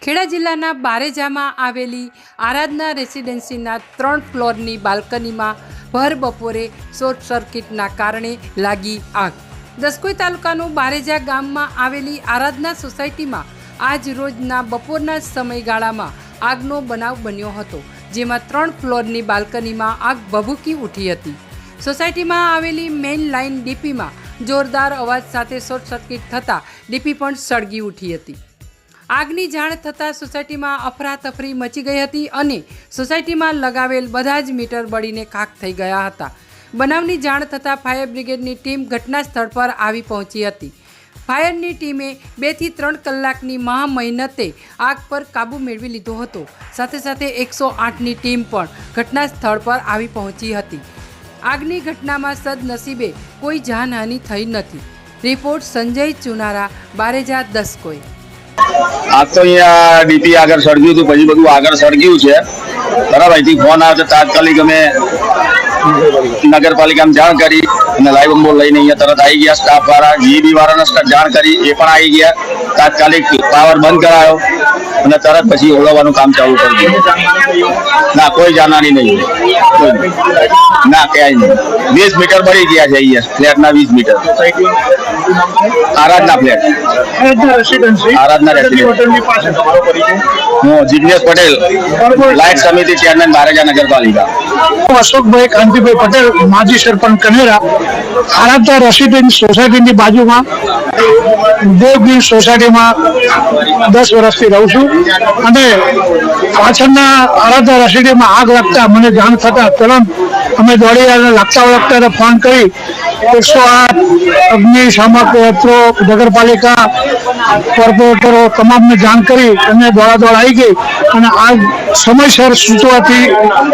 ખેડા જિલ્લાના બારેજામાં આવેલી આરાધના રેસિડેન્સીના 3 ફ્લોરની બાલ્કનીમાં ભર બપોરે શોર્ટ સર્કિટના કારણે લાગી આગ। દસકોઈ તાલુકાનું બારેજા ગામમાં આવેલી આરાધના સોસાયટીમાં આજ રોજના બપોરના સમયગાળામાં આગનો બનાવ બન્યો હતો, જેમાં 3 ફ્લોરની બાલ્કનીમાં આગ ભભૂકી ઉઠી હતી। સોસાયટીમાં આવેલી મેઇન લાઇન ડીપીમાં જોરદાર અવાજ સાથે શોર્ટ સર્કિટ થતાં ડીપી પણ સળગી ઉઠી હતી। આગની જાણ થતાં સોસાયટીમાં અફરાતફરી મચી ગઈ હતી અને સોસાયટીમાં લગાવેલ બધા જ મીટર બળીને ખાખ થઈ ગયા હતા। બનાવની જાણ થતાં ફાયર બ્રિગેડની ટીમ ઘટના સ્થળ પર આવી પહોંચી હતી। ફાયરની ટીમે 2 થી 3 કલાકની મહામહેનતે આગ પર કાબૂ મેળવી લીધો હતો। સાથે સાથે 108ની ટીમ પણ ઘટના સ્થળ પર આવી પહોંચી હતી। આગની ઘટનામાં સદનસીબે કોઈ જાનહાનિ થઈ નથી। રિપોર્ટ સંજય ચુનારા, બારેજા દસકોઈ। આજ તો અહીંયા ડીપી આગળ સળગ્યું હતું, પછી બધું આગળ સળગ્યું છે। બરાબર, અહીંથી ફોન આવે તો તાત્કાલિક અમે નગરપાલિકામાં જાણ કરી અને લાઈવ અંબોલ લઈને અહીંયા તરત આવી ગયા। સ્ટાફ વાળા જીબી વાળાને જાણ કરી, એ પણ આવી ગયા। તાત્કાલિક પાવર બંધ કરાયો અને તરત પછી ઓળવવાનું કામ ચાલુ કરી દીધું। ના, કોઈ જાનહાનિ નહીં, ના ક્યાંય નહીં। 20 મીટર બળી ગયા છે અહીંયા, ફ્લેટના 20 મીટર। આરાધના ફ્લેટ, આરાધના રેસિડેન્સી। હું જિગ્નેશ પટેલ, લાયક સમિતિ ચેરમેન, બારેજા નગરપાલિકા। અશોકભાઈ કાંતિભાઈ પટેલ, માજી સરપંચ કનેરા, આરાધના રેસિડેન્સ સોસાયટીની બાજુમાં દેવગીર સોસાયટીમાં 10 વર્ષથી રહું છું અને પાછળના આરાધના રેસિડેન્સમાં આગ લાગતા મને જાણ થતા તુરંત અમે દોડી અને લાગતા ફોન કરી 108 અગ્નિશામક યંત્રો, નગરપાલિકા, કોર્પોરેટરો તમામને જાણ કરી અને દોડાદોડ આવી ગઈ અને આગ સમયસર સૂચવાથી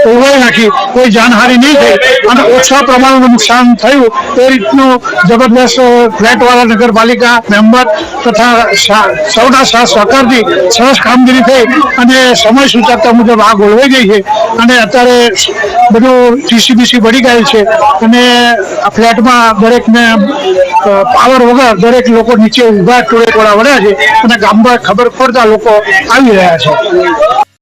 ઓળવાઈ નાખી। કોઈ જાનહાનિ નહીં થઈ અને ઓછા પ્રમાણમાં નુકસાન થયું। એ રીતનું જબરદસ્ત ફ્લેટવાળા, નગરપાલિકા મેમ્બર તથા સૌના સાથ સહકારથી સરસ કામગીરી થઈ અને સમય સૂચકતા મુજબ આગ ઓળવાઈ ગઈ છે અને અત્યારે બધું ટીસીબીસી બળી ગયેલ છે અને આ ફ્લેટમાં દરેકને પાવર વગર દરેક લોકો નીચે ઊભા ટોળે ટોળા વળ્યા છે અને ગામમાં ખબર પડતા લોકો આવી રહ્યા છે।